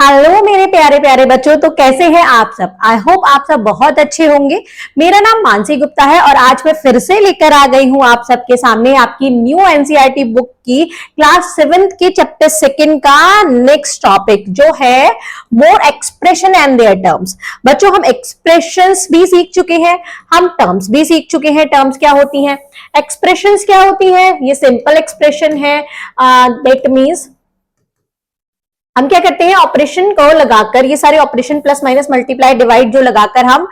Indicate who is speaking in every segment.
Speaker 1: Hello मेरे प्यारे प्यारे बच्चों, तो कैसे हैं आप सब। आई होप आप सब बहुत अच्छे होंगे। मेरा नाम मानसी गुप्ता है और आज मैं फिर से लेकर आ गई हूं आप सबके सामने आपकी न्यू एनसीईआरटी बुक की क्लास 7th के चैप्टर 2 का नेक्स्ट टॉपिक जो है मोर एक्सप्रेशन एंड देयर टर्म्स। बच्चों, हम एक्सप्रेशंस भी सीख चुके हैं, हम टर्म्स भी सीख चुके हैं। टर्म्स क्या होती हैं, एक्सप्रेशंस क्या होती है। ये सिंपल एक्सप्रेशन है, दैट मीन्स हम क्या करते हैं, ऑपरेशन को लगाकर, ये सारे operation plus minus multiply divide जो लगाकर हम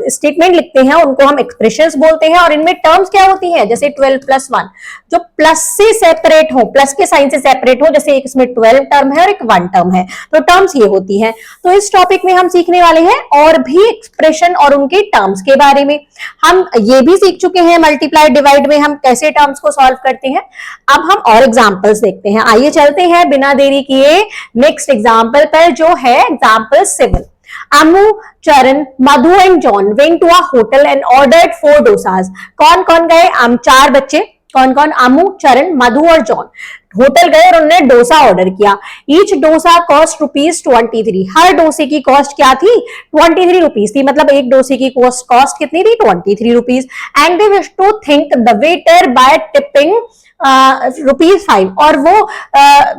Speaker 1: स्टेटमेंट लिखते हैं उनको हम एक्सप्रेशंस बोलते हैं। और इनमें टर्म्स क्या होती हैं, जैसे 12 + 1 जो प्लस से सेपरेट हो, प्लस के साइन से सेपरेट हो, जैसे एक इसमें 12 टर्म है और एक 1 टर्म है, तो टर्म्स ये होती हैं। तो इस टॉपिक में हम सीखने वाले हैं और भी एक्सप्रेशन और उनके टर्म्स के बारे में। हम ये भी सीख चुके हैं मल्टीप्लाई डिवाइड में हम कैसे टर्म्स को सॉल्व करते हैं। अब हम और एग्जांपल्स देखते हैं। आइए चलते हैं बिना देरी किए नेक्स्ट एग्जाम्पल पर, जो है example 7। Amu, Charan, Madhu and John went to a hotel and ordered 4 dosas. कौन कौन गए, हम 4 बच्चे, कौन कौन, अमू, चरण, मधु और जॉन होटल गए और उन्होंने डोसा ऑर्डर किया। Each dosa cost ₹23। हर डोसे की कॉस्ट क्या थी, ₹23 थी। मतलब एक डोसे की कॉस्ट कितनी थी, ₹23। And they wish to think the waiter by tipping ₹5। और वो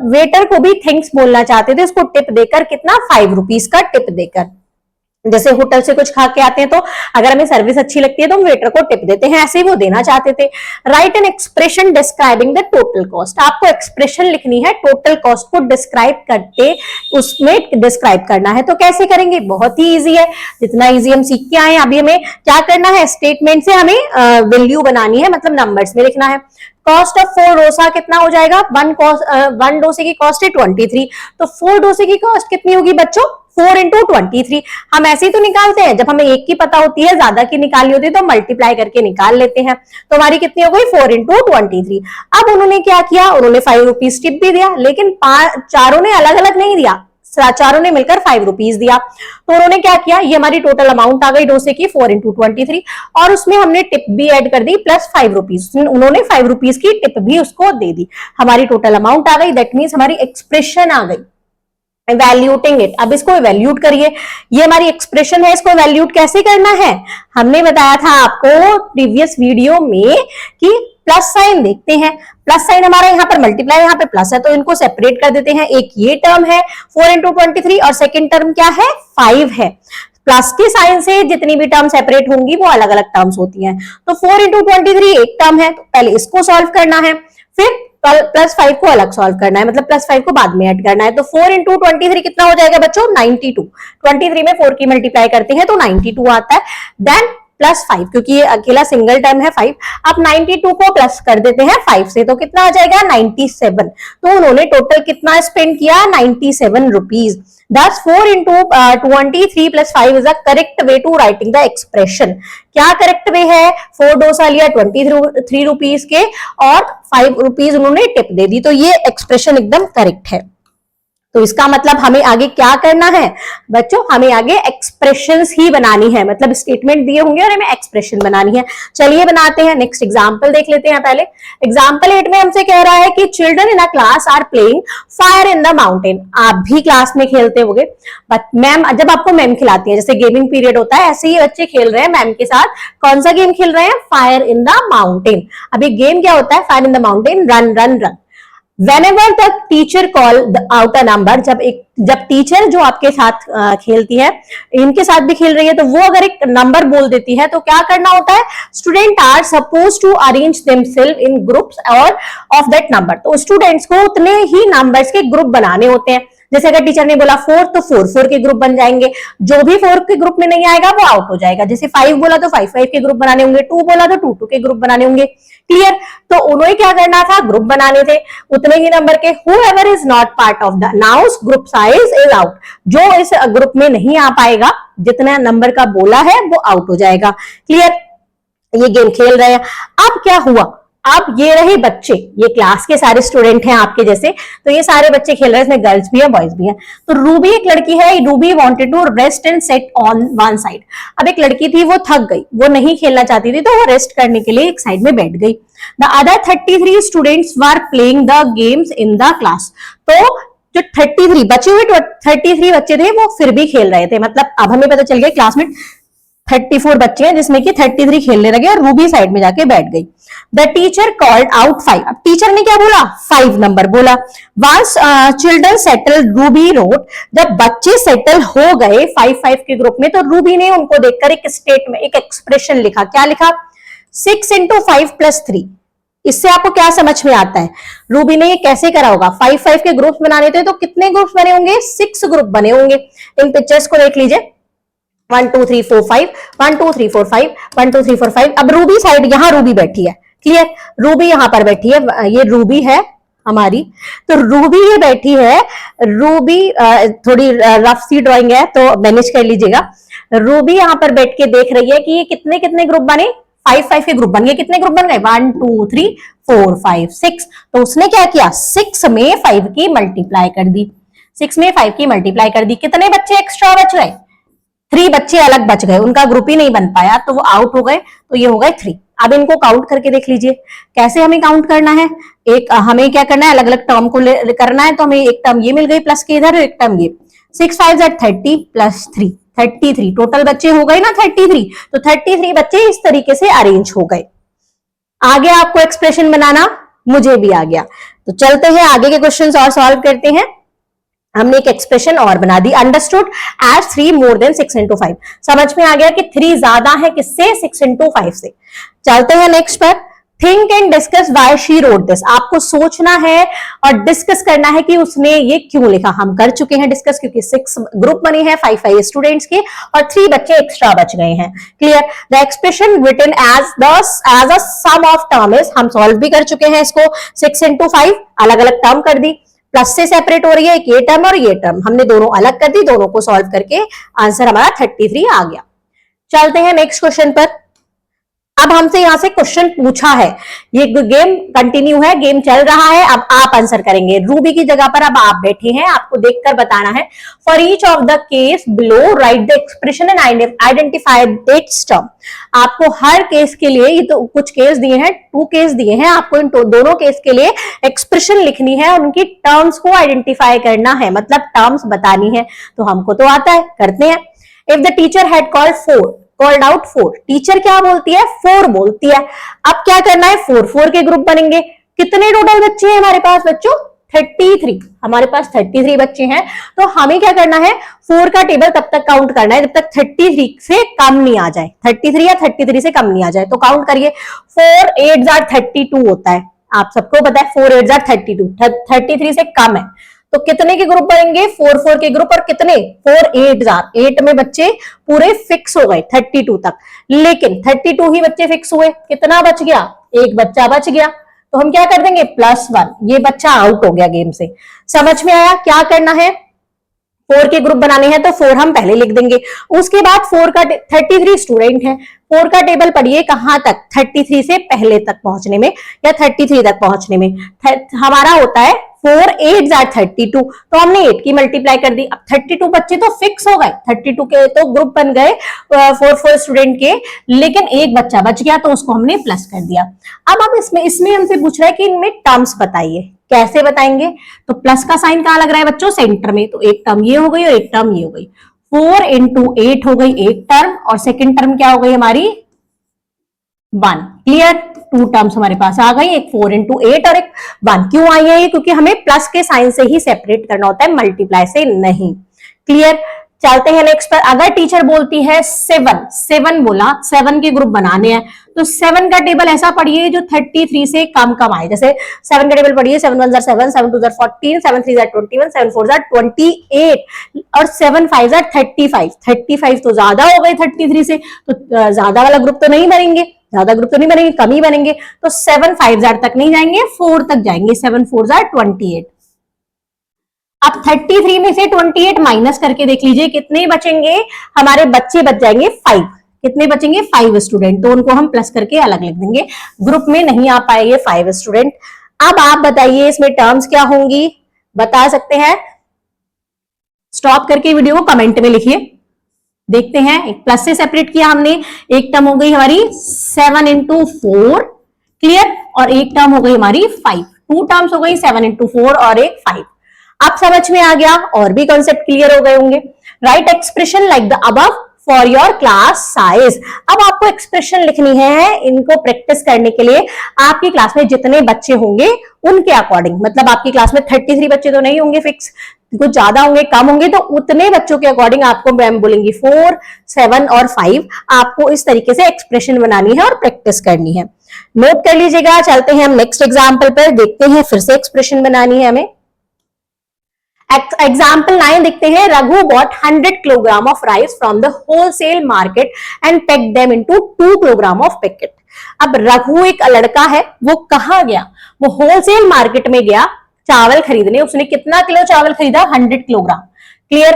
Speaker 1: वेटर को भी थैंक्स बोलना चाहते थे, उसको टिप देकर, कितना, ₹5 का टिप देकर। जैसे होटल से कुछ खा के आते हैं तो अगर हमें सर्विस अच्छी लगती है तो हम वेटर को टिप देते हैं, ऐसे ही वो देना चाहते थे। Right an expression describing the total cost. आपको एक्सप्रेशन लिखनी है टोटल कॉस्ट को डिस्क्राइब करते, उसमें डिस्क्राइब करना है। तो कैसे करेंगे, बहुत ही इजी है, जितना इजी हम सीख के आए। अभी हमें क्या करना है, स्टेटमेंट से हमें वैल्यू बनानी है, मतलब नंबर्स में लिखना है। कॉस्ट ऑफ 4 डोसा कितना हो जाएगा, 1 डोसे की कॉस्ट है 23, तो 4 डोसे की कॉस्ट कितनी होगी बच्चों, 4 × 23। हम ऐसे ही तो निकालते हैं, जब हमें एक की पता होती है, ज्यादा की निकालनी होती है तो मल्टीप्लाई करके निकाल लेते हैं। तो हमारी कितनी हो गई, 4 × 23। अब उन्होंने क्या किया, उन्होंने ₹5 टिप भी दिया, लेकिन चारों ने अलग अलग नहीं दिया, चारों ने मिलकर ₹5 दिया। तो उन्होंने क्या किया, ये हमारी टोटल अमाउंट आ गई डोसे की 4 × 23, और उसमें हमने टिप भी ऐड कर दी प्लस ₹5। उन्होंने ₹5 की टिप भी उसको दे दी, हमारी टोटल अमाउंट आ गई। दैट मीन्स हमारी एक्सप्रेशन आ गई। इवैल्यूटिंग इट, अब इसको इवैल्यूट करिए। ये हमारी एक्सप्रेशन है, इसको इवैल्यूट कैसे करना है, हमने बताया था आपको प्रीवियस वीडियो में कि प्लस साइन देखते हैं। प्लस साइन हमारा यहाँ पर मल्टीप्लाई, यहाँ पे प्लस है, तो इनको सेपरेट कर देते हैं। एक ये टर्म है 4 × 23 और सेकेंड टर्म क्या है, 5 है। प्लस के साइन से जितनी भी टर्म सेपरेट होंगी वो अलग अलग टर्म्स होती हैं। तो 4 × 23 एक टर्म है, तो पहले इसको सॉल्व करना है, फिर +5 को अलग सॉल्व करना है, मतलब +5 को बाद में ऐड करना है। तो 4 × 23 कितना हो जाएगा बच्चों, 92। 23 में 4 की मल्टीप्लाई करते हैं तो 92 आता है। देन +5, क्योंकि ये अकेला सिंगल टर्म है 5। अब 92 को प्लस कर देते हैं 5 से, तो कितना आ जाएगा, 97। तो उन्होंने टोटल कितना स्पेंड किया, ₹97। Thus 4 × 23 + 5 is the correct way to writing the expression। क्या करेक्ट वे है, 4 डोसा लिया ₹23 के और ₹5 उन्होंने टिप दे दी, तो ये एक्सप्रेशन एकदम करेक्ट है। तो इसका मतलब हमें आगे क्या करना है बच्चों, हमें आगे एक्सप्रेशंस ही बनानी है, मतलब स्टेटमेंट दिए होंगे और हमें एक्सप्रेशन बनानी है। चलिए बनाते हैं। नेक्स्ट एग्जांपल देख लेते हैं। पहले एग्जांपल 8 में हमसे कह रहा है कि children in a class are playing fire in the mountain. आप भी क्लास में खेलते होंगे, बट मैम, जब आपको मैम खिलाती है, जैसे गेमिंग पीरियड होता है, ऐसे ही बच्चे खेल रहे हैं मैम के साथ। कौन सा गेम खेल रहे हैं, फायर इन द माउंटेन। अभी गेम क्या होता है, fire in the mountain, run run run. Whenever the teacher call out a number, जब टीचर जो आपके साथ खेलती है, इनके साथ भी खेल रही है, तो वो अगर एक नंबर बोल देती है तो क्या करना होता है, student are suppose to arrange themself in groups और ऑफ दैट नंबर। तो स्टूडेंट्स को उतने ही नंबर्स के ग्रुप बनाने होते हैं। जैसे अगर टीचर ने बोला 4 तो 4 के ग्रुप बन जाएंगे, जो भी 4 के ग्रुप में नहीं आएगा वो आउट हो जाएगा। जैसे 5 बोला तो 5 के ग्रुप बनाने होंगे, 2 बोला तो 2 के ग्रुप बनाने होंगे। क्लियर। तो उन्होंने क्या करना था, ग्रुप बनाने थे उतने ही नंबर के। whoever is not part of the now's group size is out। जो इस ग्रुप में नहीं आ पाएगा, जितना नंबर का बोला है वो आउट हो जाएगा। क्लियर। ये गेम खेल रहे हैं। अब क्या हुआ, अब ये रहे बच्चे, ये क्लास के सारे स्टूडेंट हैं आपके जैसे, तो ये सारे बच्चे खेल रहे हैं, इसमें गर्ल्स भी है बॉयज भी है। तो रूबी एक लड़की है, Ruby wanted to rest and sat on one side. अब एक लड़की थी, वो थक गई, वो नहीं खेलना चाहती थी, तो वो रेस्ट करने के लिए एक साइड में बैठ गई। The other 33 students were playing the games in the class. तो जो 33 बचे हुए 33 बच्चे थे वो फिर भी खेल रहे थे, मतलब अब हमें पता चल गया क्लास में 34 बच्चे हैं जिसमें कि 33 खेलने लगे और रूबी साइड में जाके बैठ गई। The teacher called out 5। अब टीचर ने क्या बोला? 5 नंबर बोला। Once children settle, Ruby wrote, जब बच्चे सेटल हो गए 5-5 के ग्रुप में, तो रूबी ने उनको देखकर एक स्टेट में एक एक्सप्रेशन लिखा। क्या लिखा? 6 into 5 + 3। इससे आपको क्या समझ में आता है? रूबी ने ये कैसे करा होगा? 5-5 के ग्रुप्स बनाने थे तो कितने ग्रुप्स बने होंगे? 6 ग्रुप बने होंगे। इन पिक्चर्स को देख लीजिए, 1 2 3 4 5, 1 2 3 4 5, 1 2 3 4 5। अब रूबी साइड, यहां रूबी बैठी है, क्लियर? रूबी यहां पर बैठी है, ये रूबी है हमारी, तो रूबी ये बैठी है। रूबी थोड़ी रफ सी ड्राइंग है तो मैनेज कर लीजिएगा। रूबी यहां पर बैठ के देख रही है कि ये कितने कितने ग्रुप बने? 5-5 के ग्रुप बन गए। कितने ग्रुप बन गए? 1 2 3 4 5 6। तो उसने क्या किया? 6 में 5 की मल्टीप्लाई कर दी। 6 में 5 की मल्टीप्लाई कर दी। कितने बच्चे एक्स्ट्रा बच गए? 3 बच्चे अलग बच गए, उनका ग्रुप ही नहीं बन पाया तो वो आउट हो गए, तो ये हो गए 3। अब इनको काउंट करके देख लीजिए। कैसे हमें काउंट करना है? एक हमें क्या करना है? अलग अलग टर्म को करना है, तो हमें एक टर्म ये मिल गई प्लस के इधर, एक टर्म ये। 6 5 30 + 3 33। टोटल बच्चे हो गए ना 33, तो 33 बच्चे इस तरीके से अरेंज हो गए। आगे आपको एक्सप्रेशन बनाना, मुझे भी आ गया। तो चलते हैं आगे के क्वेश्चंस और सॉल्व करते हैं। हमने एक एक्सप्रेशन और बना दी। Understood as 3 more than 6 into 5। समझ में आ गया कि 3 ज्यादा है किससे? 6 into 5 से। चलते हैं नेक्स्ट पर। Think and discuss why she wrote this. आपको सोचना है और डिस्कस करना है कि उसने ये क्यों लिखा। हम कर चुके हैं डिस्कस, क्योंकि 6 ग्रुप बने हैं 5-5 स्टूडेंट्स के और 3 बच्चे एक्स्ट्रा बच गए हैं। Clear? The expression written as a sum of terms, हम सॉल्व भी कर चुके हैं इसको। 6 into 5 अलग अलग टर्म कर दी, प्लस से सेपरेट हो रही है, एक ये टर्म और ये टर्म, हमने दोनों अलग कर दी। दोनों को सॉल्व करके आंसर हमारा 33 आ गया। चलते हैं नेक्स्ट क्वेश्चन पर। अब हमसे यहां से क्वेश्चन पूछा है, ये गेम कंटिन्यू है, गेम चल रहा है। अब आप आंसर करेंगे। रूबी की जगह पर अब आप बैठे हैं, आपको देखकर बताना है। For each of the case below right the expression and identify it's term. आपको हर केस के लिए, ये तो कुछ केस दिए हैं, 2 केस दिए हैं, आपको इन दोनों केस के लिए एक्सप्रेशन लिखनी है, उनकी टर्म्स को आइडेंटिफाई करना है, मतलब टर्म्स बतानी है। तो हमको तो आता है, करते हैं। If the teacher had called out 4, teacher क्या बोलती है? 4 बोलती है। अब क्या करना है? 4-4 के ग्रुप बनेंगे। कितने टोटल बच्चे हैं हमारे पास बच्चों? 33। हमारे पास 33 बच्चे हैं, तो हमें क्या करना है? 4 का टेबल तब तक काउंट करना है जब तक 33 से कम नहीं आ जाए। 33 या 33 से कम नहीं आ जाए, तो काउंट करिए। 4 8 32 होता है, आप सबको पता है। 4 8 32, 33 से कम है, तो कितने के ग्रुप बनेंगे? 4-4 के ग्रुप। और कितने? 4 8 में बच्चे पूरे फिक्स हो गए 32 तक। लेकिन 32 ही बच्चे फिक्स हुए, कितना बच गया? एक बच्चा बच गया, तो हम क्या कर देंगे? +1। ये बच्चा आउट हो गया गेम से। समझ में आया क्या करना है? 4 के ग्रुप बनाने हैं तो 4 हम पहले लिख देंगे। उसके बाद 4 का 33 स्टूडेंट है, 4 का टेबल पढ़िए कहां तक? 33 से पहले तक पहुंचने में या 33 तक पहुंचने में। हमारा होता है 4 8 32, तो हमने 8 की मल्टीप्लाई कर दी। अब 32 बच्चे तो फिक्स हो गए, 32 के तो ग्रुप बन गए 4 स्टूडेंट के, लेकिन एक बच्चा बच गया तो उसको हमने प्लस कर दिया। अब इसमें हमसे पूछ रहा है कि इनमें टर्म्स बताइए, कैसे बताएंगे? तो प्लस का साइन कहां लग रहा है बच्चों? सेंटर में। तो एक टर्म ये हो गई और एक टर्म ये हो गई। 4 into 8 हो गई एक टर्म, और सेकेंड टर्म क्या हो गई हमारी? 1। क्लियर? 2 टर्म्स हमारे पास आ गई, एक 4 into 8 और एक 1। क्यों आई है ये? क्योंकि हमें प्लस के साइन से ही सेपरेट करना होता है, मल्टीप्लाई से नहीं। क्लियर? चलते हैं नेक्स्ट पर। अगर टीचर बोलती है 7 बोला, 7 के ग्रुप बनाने हैं, तो 7 का टेबल ऐसा पढ़िए जो 33 से कम कम आए। जैसे 7 का टेबल पढ़िए, 7 1 7, 7 2 14, 7 3 21, 7 4 28 और 7 5 35। 35 तो ज्यादा हो गए 33 से, तो ज्यादा वाला ग्रुप तो नहीं बनेंगे, ज्यादा ग्रुप तो नहीं बनेंगे, कम ही बनेंगे। तो 7 5 तक नहीं जाएंगे, 4 तक जाएंगे। 7 4 28। अब 33 में से 28 माइनस करके देख लीजिए कितने बचेंगे? हमारे बच्चे बच जाएंगे 5। कितने बचेंगे? 5 स्टूडेंट। तो उनको हम प्लस करके अलग लिख देंगे, ग्रुप में नहीं आ पाएंगे 5 स्टूडेंट। अब आप बताइए इसमें टर्म्स क्या होंगी? बता सकते हैं? स्टॉप करके वीडियो को कमेंट में लिखिए, देखते हैं। एक प्लस से सेपरेट किया हमने, एक टर्म हो गई हमारी 7 into 4, क्लियर, और एक टर्म हो गई हमारी 5। 2 टर्म्स हो गई 7 into 4 और एक 5। आप समझ में आ गया, और भी कॉन्सेप्ट क्लियर हो गए होंगे। Right expression like the above for your class size. अब आपको एक्सप्रेशन लिखनी है, इनको प्रैक्टिस करने के लिए आपकी क्लास में जितने बच्चे होंगे उनके अकॉर्डिंग, मतलब आपकी क्लास में 33 बच्चे तो नहीं होंगे फिक्स, कुछ ज्यादा होंगे कम होंगे, तो उतने बच्चों के अकॉर्डिंग आपको मैम बोलेंगी 4, 7 और 5, आपको इस तरीके से एक्सप्रेशन बनानी है और प्रैक्टिस करनी है। नोट कर लीजिएगा। चलते हैं हम नेक्स्ट एग्जाम्पल पर, देखते हैं फिर से एक्सप्रेशन बनानी है हमें। एग्जाम्पल 9 देखते हैं। Raghu bought 100 kilogram of rice from the wholesale market and packed them into 2 kilogram of packet. अब रघु एक लड़का है, वो कहां गया? वो होलसेल मार्केट में गया चावल खरीदने। उसने कितना किलो चावल खरीदा? 100 किलोग्राम। क्लियर।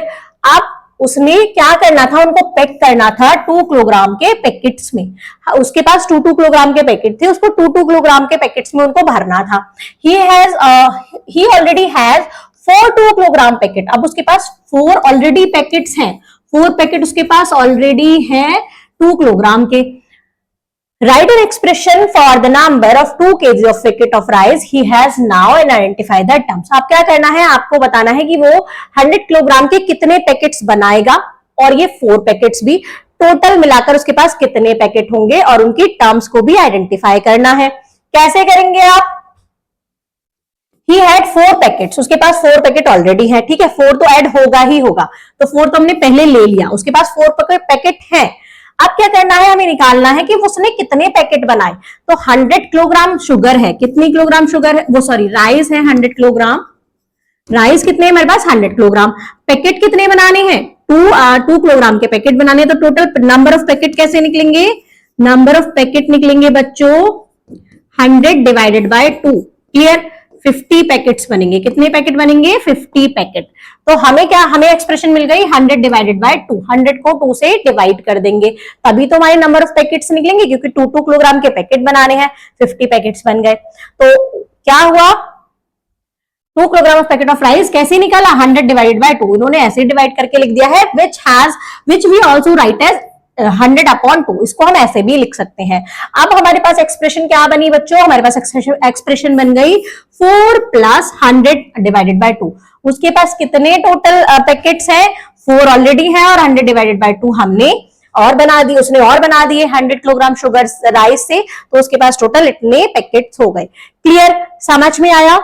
Speaker 1: अब उसने क्या करना था? उनको पैक करना था 2 किलोग्राम के पैकेट्स में। उसके पास 2 किलोग्राम के पैकेट थे, उसको 2 किलोग्राम के पैकेट्स में उनको भरना था। ही ऑलरेडी हैज 4 2 किलोग्राम पैकेट। अब उसके पास 4 ऑलरेडी पैकेट्स हैं, 4 पैकेट उसके पास ऑलरेडी हैं 2 किलोग्राम के। Write an expression for the number of 2 kg of packet of rice he has now and identify the terms। आप क्या करना है? आपको बताना है कि वो 100 किलोग्राम के कितने पैकेट्स बनाएगा, और ये 4 पैकेट्स भी टोटल मिलाकर उसके पास कितने पैकेट होंगे, और उनकी टर्म्स को भी आइडेंटिफाई करना है। कैसे करेंगे आप? He had 4 पैकेट्स, उसके पास 4 पैकेट ऑलरेडी है, ठीक है, 4 तो ऐड होगा ही होगा, तो 4 तो हमने पहले ले लिया, उसके पास 4 पैकेट है। अब क्या करना है? हमें निकालना है कि उसने कितने पैकेट बनाए। तो 100 किलोग्राम शुगर है, कितनी किलोग्राम शुगर है? वो सॉरी राइस है 100 किलोग्राम। राइस कितने है हमारे पास? 100 किलोग्राम। पैकेट कितने बनाने हैं? 2 किलोग्राम के पैकेट बनाने हैं। तो टोटल नंबर ऑफ पैकेट कैसे निकलेंगे? नंबर ऑफ पैकेट निकलेंगे बच्चों 100 डिवाइडेड बाय 2। क्लियर। 50 पैकेट्स बनेंगे। कितने पैकेट बनेंगे? 50 पैकेट। तो हमें क्या, हमें एक्सप्रेशन मिल गई 100 डिवाइडेड बाय 2। 100 को 2 से डिवाइड कर देंगे, तभी तो हमारे नंबर ऑफ पैकेट्स निकलेंगे, क्योंकि 2 किलोग्राम के पैकेट बनाने हैं, 50 पैकेट्स बन गए। तो क्या हुआ? 2 kilogram of packet of rice कैसे निकाला? 100 डिवाइडेड बाय 2। इन्होंने ऐसे डिवाइड करके लिख दिया है, which we also write as 100 upon 2। इसको हम ऐसे भी लिख सकते हैं। अब हमारे पास एक्सप्रेशन क्या बनी बच्चों? हमारे पास एक्सप्रेशन बन गई 4 प्लस 100 डिवाइडेड बाय 2। उसके पास कितने टोटल पैकेट्स हैं? 4 ऑलरेडी है, और 100 डिवाइडेड बाय 2 हमने और बना दिए, उसने और बना दिए 100 किलोग्राम शुगर राइस से, तो उसके पास टोटल इतने पैकेट्स हो गए। क्लियर, समझ में आया?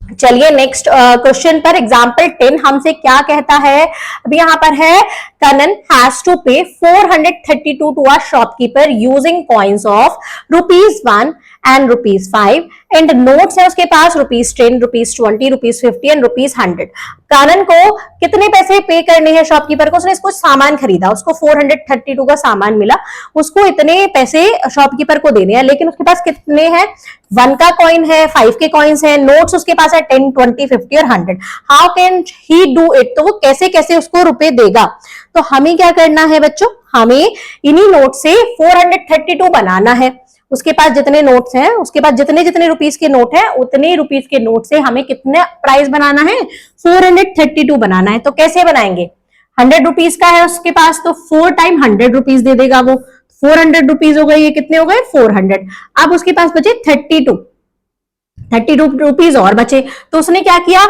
Speaker 1: चलिए नेक्स्ट क्वेश्चन पर। एग्जाम्पल 10 हमसे क्या कहता है? अभी यहां पर है, Kanan has to pay 432 to a shopkeeper using coins of ₹1 and ₹5 and notes है उसके पास ₹10, ₹20, ₹50 एंड ₹100। कनन को कितने पैसे पे करने हैं शॉपकीपर को? उसने इसको सामान खरीदा, उसको 432 का सामान मिला, उसको इतने पैसे शॉपकीपर को देने हैं, लेकिन उसके पास कितने हैं? 1 का कॉइन है, 5 के कॉइन्स है, नोट्स उसके पास है 10, 20, 50 और 100। How can he do it? तो वो कैसे कैसे उसको रुपए देगा? तो हमें क्या करना है बच्चों? हमें इन्हीं नोट से 432 बनाना है। उसके पास जितने नोट्स हैं, उसके पास जितने जितने रुपीस के नोट हैं, उतने रुपीस के नोट से हमें कितने प्राइस बनाना है? 432 बनाना है। तो कैसे बनाएंगे? 100 रुपीस का है उसके पास, तो 4 टाइम 100 रुपीस दे देगा वो। 400 रुपीस हो गए, ये कितने हो गए? 400। अब उसके पास बचे 32 रुपीस और बचे, तो उसने क्या किया?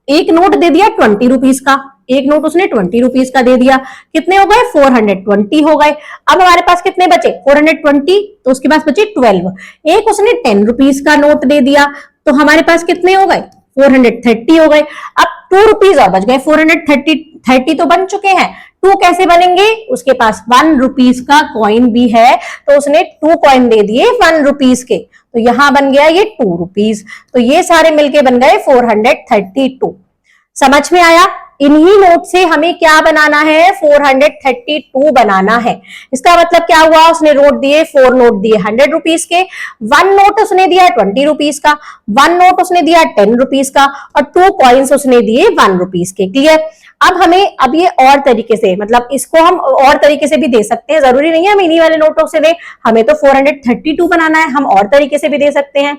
Speaker 1: एक नोट दे दिया 20 रुपीस का, एक नोट उसने 20 रुपीस का दे दिया। कितने हो गए? 420 हो गए। अब हमारे पास कितने बचे? 420, तो उसके पास बचे 12। एक उसने 10 रुपीस का नोट दे दिया, तो हमारे पास कितने हो गए? 430 हो गए। अब 2 रुपीस और बच गए। 430 तो बन चुके हैं, 2 कैसे बनेंगे? उसके पास 1 रुपीस का कॉइन भी है, तो उसने 2 कॉइन दे दिए 1 रुपीस के, तो यहां बन गया ये 2 रुपीस। तो ये सारे मिलके बन गए 432। समझ में आया? इन्हीं नोट से हमें क्या बनाना है? 432 बनाना है। इसका मतलब क्या हुआ? उसने नोट दिए, 4 नोट दिए 100 रुपीस के, 1 नोट उसने दिया 20 रुपीस का, 1 नोट उसने दिया 10 रुपीस का, और 2 कॉइन्स उसने दिए 1 रुपीस के। क्लियर? अब ये और तरीके से, मतलब इसको हम और तरीके से भी दे सकते हैं, जरूरी नहीं है हम इन्हीं वाले नोटों से दें। हमें तो 432 बनाना है, हम और तरीके से भी दे सकते हैं।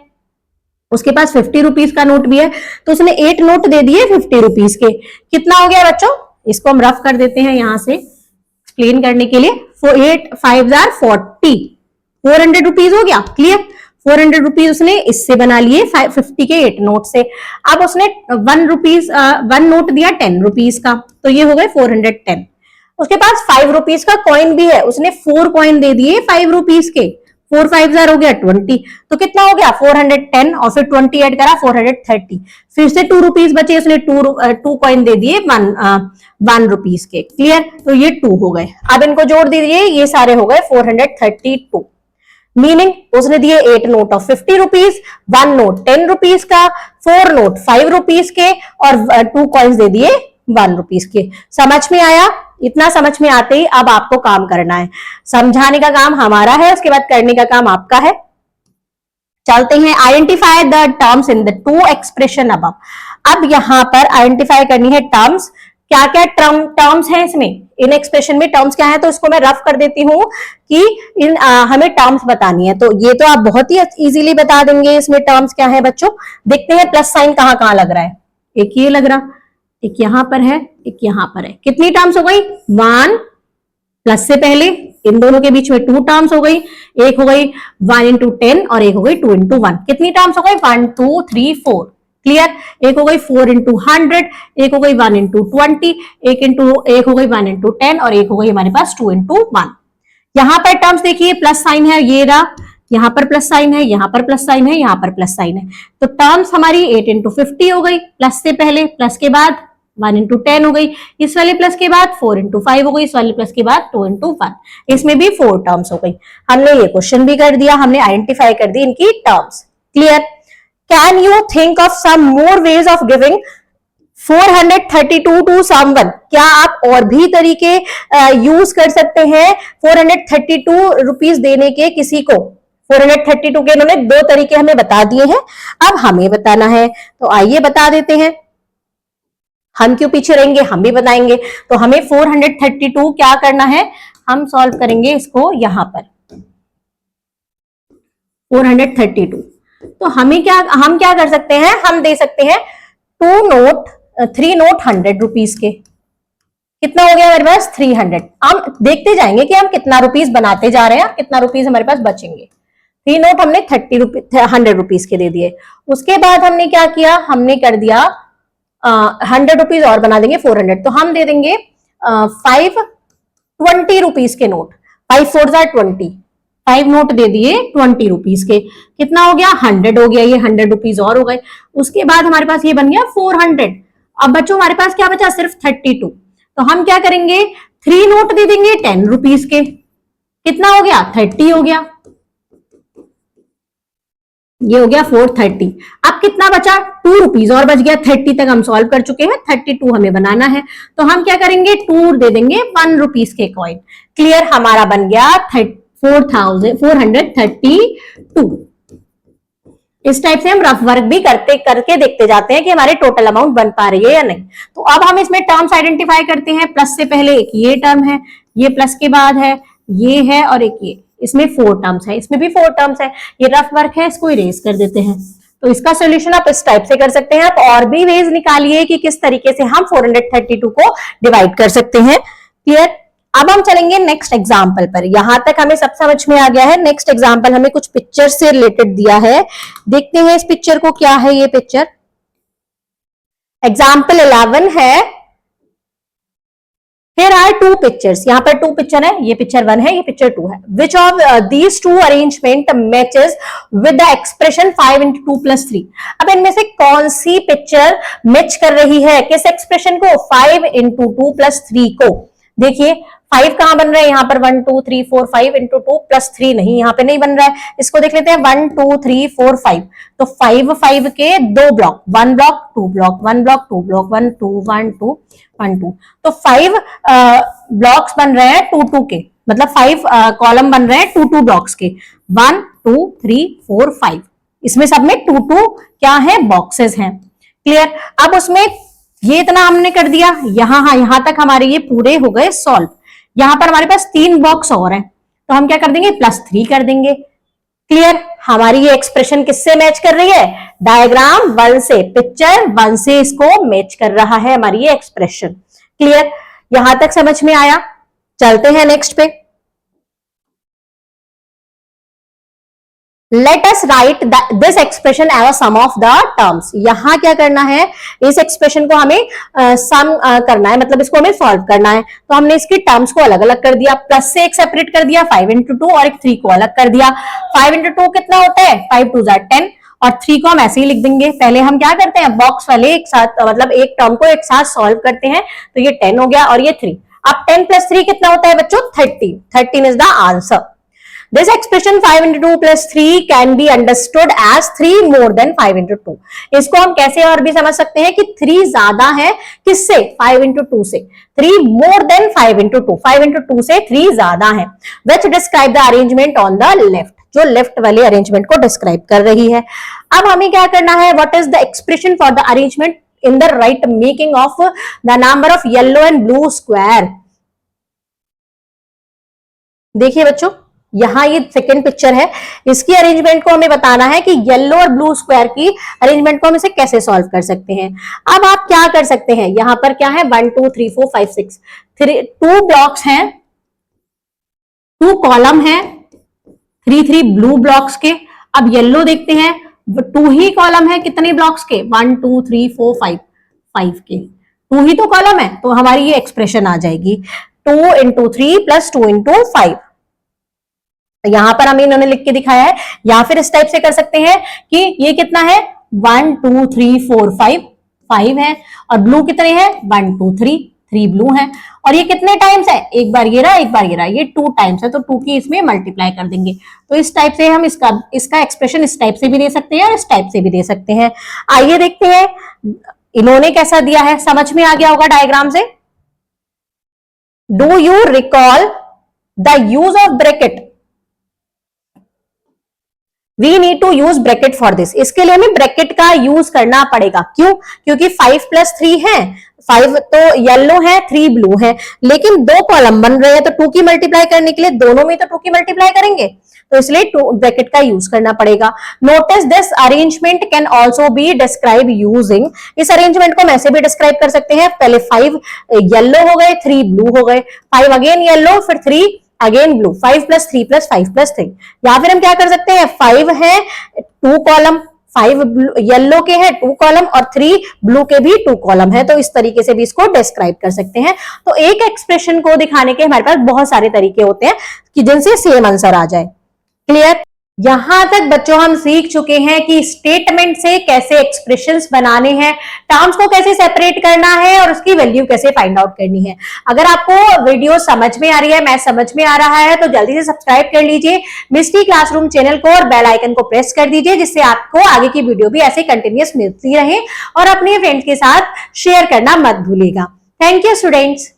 Speaker 1: उसके पास 50 रुपीस का नोट भी है, तो उसने 8 नोट दे दिए 50 रुपीस के। कितना हो गया बच्चों? इसको हम रफ कर देते हैं यहां से एक्सप्लेन करने के लिए। 8 5 40, 400 रुपीस हो गया। क्लियर? 400 रुपीज उसने इससे बना लिए 50 के 8 नोट से। अब उसने 1 नोट दिया 10 रुपीज का, तो ये हो गए 410। उसके पास 5 रुपीज का कॉइन भी है, उसने 4 कॉइन दे दिए 5 रुपीज के, 4 5 हो गया 20, तो कितना हो गया 410, और फिर 20 ऐड करा 430, फिर से 2 रुपीज बचे, उसने 2 कॉइन दे दिए 1 रुपीज के। क्लियर, तो ये 2 हो गए। अब इनको जोड़ दीजिए, ये सारे हो गए 432। मीनिंग उसने दिए 8 note of 50 rupees, 1 note 10 rupees का, 4 नोट 5 रुपीज के, और 2 कॉइन्स दे दिए 1 रुपीज के। समझ में आया? इतना समझ में आते ही अब आपको काम करना है, समझाने का काम हमारा है, उसके बाद करने का काम आपका है। चलते हैं, identify the terms in the two expression above. अब यहां पर आइडेंटिफाई करनी है टर्म्स, क्या क्या टर्म्स हैं इसमें, इन एक्सप्रेशन में टर्म्स क्या है, तो इसको मैं रफ कर देती हूं कि हमें टर्म्स बतानी है। तो ये तो आप बहुत ही इजीली बता देंगे, इसमें टर्म्स क्या है बच्चों। देखते हैं प्लस साइन कहां कहां लग रहा है। एक ये लग रहा, एक यहां पर है, एक यहां पर है। कितनी टर्म्स हो गई? 1 प्लस से पहले, इन दोनों के बीच में 2 टर्म्स हो गई। एक हो गई 1 इंटू 10 और एक हो गई 2 इंटू 1। कितनी टर्म्स हो गई? 1 2 3 4। क्लियर, एक हो गई 4 इंटू 100, एक हो गई 1 इंटू 20, एक हो गई 1 इंटू 10, और एक हो गई हमारे पास 2 इंटू 1। यहां पर टर्म्स देखिए, प्लस साइन है, ये रहा, यहां पर प्लस साइन है, यहां पर प्लस साइन है, यहां पर प्लस साइन है। तो टर्म्स हमारी 8 इंटू 50 हो गई, प्लस से पहले, प्लस के बाद 1 इंटू 10 हो गई, इस वाले प्लस के बाद 4 इंटू 5 हो गई, इस वाले प्लस के बाद 2 इंटू 1। इसमें भी 4 टर्म्स हो गई। हमने ये क्वेश्चन भी कर दिया, हमने आइडेंटिफाई कर दी इनकी terms. Clear, can you think of some more ways of giving 432 to someone? क्या आप और भी तरीके यूज कर सकते हैं 432 रुपीज देने के किसी को? 432 के इन्होंने 2 तरीके हमें बता दिए हैं, अब हमें बताना है, तो आइए बता देते हैं। हम क्यों पीछे रहेंगे, हम भी बताएंगे। तो हमें 432 क्या करना है, हम सॉल्व करेंगे इसको यहां पर 432। तो हम क्या कर सकते हैं, हम दे सकते हैं 3 नोट 100 रुपीज के। कितना हो गया हमारे पास? 300। हम देखते जाएंगे कि हम कितना रुपीज बनाते जा रहे हैं, कितना रुपीज हमारे पास बचेंगे। 3 नोट हमने 100 रुपीज के दे दिए। उसके बाद हमने क्या किया, हमने कर दिया 100 रुपीज और बना देंगे 400, तो हम दे देंगे 20 रुपीज के नोट। 5 4 20, 5 नोट दे दिए 20 रुपीज के। कितना हो गया? 100 हो गया, ये 100 रुपीज और हो गए। उसके बाद हमारे पास ये बन गया 400। अब बच्चों हमारे पास क्या बचा? सिर्फ 32। तो हम क्या करेंगे, 3 नोट दे देंगे 10 रुपीज के। कितना हो गया? 30 हो गया, ये हो गया 430। अब कितना बचा? 2 रुपीज और बच गया। 30 तक हम सॉल्व कर चुके हैं, 32 हमें बनाना है, तो हम क्या करेंगे, 2 दे देंगे 1 रुपीज के कॉइन। क्लियर, हमारा बन गया 432। इस टाइप से हम रफ वर्क भी करके देखते जाते हैं कि हमारे टोटल अमाउंट बन पा रही है या नहीं। तो अब हम इसमें टर्म्स आइडेंटिफाई करते हैं। प्लस से पहले एक ये टर्म है, ये प्लस के बाद है, ये है, और एक ये, इसमें 4 टर्म्स है, इसमें भी 4 टर्म्स है। ये रफ वर्क है, इसको इरेज कर देते हैं। तो इसका सोल्यूशन आप इस टाइप से कर सकते हैं। आप और भी वेज निकालिए कि किस तरीके से हम 432 को डिवाइड कर सकते हैं। क्लियर, अब हम चलेंगे नेक्स्ट एग्जाम्पल पर। यहां तक हमें सब समझ में आ गया है। नेक्स्ट एग्जाम्पल हमें कुछ पिक्चर से रिलेटेड दिया है, देखते हैं इस पिक्चर को। क्या है ये पिक्चर? एग्जाम्पल 11 है। Here are 2 pictures. यहाँ पर 2 पिक्चर है, ये पिक्चर 1 है, ये पिक्चर 2 है। Which of these 2 arrangement matches with the expression 5 into 2 plus 3? अब इनमें से कौन सी पिक्चर मैच कर रही है किस एक्सप्रेशन को? 5 into 2 plus 3 को। देखिए 5 कहां बन रहा है? यहाँ पर 1 2 3 4 5 इंटू 2 प्लस 3 नहीं, यहाँ पे नहीं बन रहा है। इसको देख लेते हैं 1 2 3 4 5। तो 5 5 के 2 block, 1 block 2 block, 1 block 2 block, 1 2 1 2 1 2। तो 5 ब्लॉक्स बन रहे हैं 2 2 के, मतलब 5 कॉलम बन रहे हैं 2 2 ब्लॉक्स के। 1 2 3 4 5, इसमें सब में 2 2 क्या है? बॉक्सेस हैं। क्लियर, अब उसमें ये इतना हमने कर दिया, यहां तक हमारे ये पूरे हो गए सॉल्व। यहां पर हमारे पास 3 बॉक्स और हैं, तो हम क्या कर देंगे? +3 कर देंगे। क्लियर, हमारी ये एक्सप्रेशन किससे मैच कर रही है? डायग्राम 1 से, पिक्चर 1 से इसको मैच कर रहा है हमारी ये एक्सप्रेशन। क्लियर, यहां तक समझ में आया? चलते हैं नेक्स्ट पे। Let us write this expression as a sum of the terms. यहाँ क्या करना है, इस एक्सप्रेशन को हमें सम करना है, मतलब इसको हमें सॉल्व करना है। तो हमने इसकी टर्म्स को अलग अलग कर दिया, प्लस से एक सेपरेट कर दिया 5 into 2 और एक 3 को अलग कर दिया। 5 into 2 कितना होता है, 5 2 10 और 3 को हम ऐसे ही लिख देंगे। पहले हम क्या करते हैं, बॉक्स वाले एक साथ मतलब एक टर्म को एक साथ सॉल्व करते हैं, तो ये 10 हो गया और ये 3। अब 10 plus 3 कितना होता है बच्चों, 13। 13 is the answer. This expression 5 into 2 plus 3 can be understood as 3 more than 5 into 2। इसको हम कैसे और भी समझ सकते हैं कि 3 ज्यादा है किससे, 5 into 2 से। 3 more than 5 into 2, 5 into 2 से 3 ज्यादा है। Which describe the arrangement on the left, जो लेफ्ट वाले अरेंजमेंट को डिस्क्राइब कर रही है। अब हमें क्या करना है, what is the expression for the arrangement in the right making of the number of yellow and blue square. देखिए बच्चों, यहां ये सेकेंड पिक्चर है, इसकी अरेंजमेंट को हमें बताना है कि येलो और ब्लू स्क्वायर की अरेंजमेंट को हम इसे कैसे सॉल्व कर सकते हैं। अब आप क्या कर सकते हैं, यहां पर क्या है 1 2 3 4 5 6 2 ब्लॉक्स हैं, 2 कॉलम है, 3 ब्लू ब्लॉक्स के। अब येलो देखते हैं, 2 ही कॉलम है, कितने ब्लॉक्स के, 1 2 3 4 5 के, 2 ही तो कॉलम है, तो हमारी ये एक्सप्रेशन आ जाएगी 2 into 3 plus 2 into 5। यहां पर हमें इन्होंने लिख के दिखाया है, या फिर इस टाइप से कर सकते हैं कि ये कितना है 1 2 3 4 5 है, और ब्लू कितने हैं 1 2 3 ब्लू है, और ये कितने टाइम्स है, एक बार ये रहा एक बार ये रहा, ये 2 टाइम्स है, तो 2 की इसमें मल्टीप्लाई कर देंगे। तो इस टाइप से हम इसका एक्सप्रेशन इस टाइप से भी दे सकते हैं और इस टाइप से भी दे सकते हैं। आइए देखते हैं इन्होंने कैसा दिया है, समझ में आ गया होगा डायग्राम से। Do you recall the use of bracket, we need to use bracket for this. इसके लिए हमें ब्रैकेट का यूज करना पड़ेगा, क्यों, क्योंकि 5 plus 3 है, 5 तो येलो है 3 ब्लू है, लेकिन 2 कॉलम बन रहे हैं, तो 2 की मल्टीप्लाई करने के लिए दोनों में तो 2 की मल्टीप्लाई करेंगे, तो इसलिए ब्रैकेट का यूज करना पड़ेगा। Notice this arrangement can also be describe using, इस अरेंजमेंट को हम ऐसे भी डिस्क्राइब कर सकते हैं, पहले 5 येलो हो गए 3 ब्लू हो गए, 5 अगेन येलो फिर 3 again blue, 5 plus 3 plus 5 plus 3। या फिर हम क्या कर सकते हैं, 5 है 2 कॉलम, 5 येलो के हैं 2 कॉलम और 3 ब्लू के भी 2 कॉलम है, तो इस तरीके से भी इसको डिस्क्राइब कर सकते हैं। तो एक एक्सप्रेशन को दिखाने के हमारे पास बहुत सारे तरीके होते हैं कि जिनसे सेम आंसर आ जाए। क्लियर, यहां तक बच्चों हम सीख चुके हैं कि स्टेटमेंट से कैसे एक्सप्रेशंस बनाने हैं, टर्म्स को कैसे सेपरेट करना है और उसकी वैल्यू कैसे फाइंड आउट करनी है। अगर आपको वीडियो समझ में आ रही है, मैथ समझ में आ रहा है, तो जल्दी से सब्सक्राइब कर लीजिए मिस्टी क्लासरूम चैनल को और बेल आइकन को प्रेस कर दीजिए, जिससे आपको आगे की वीडियो भी ऐसे कंटिन्यूअस मिलती रहे, और अपने फ्रेंड्स के साथ शेयर करना मत भूलिएगा। Thank you students.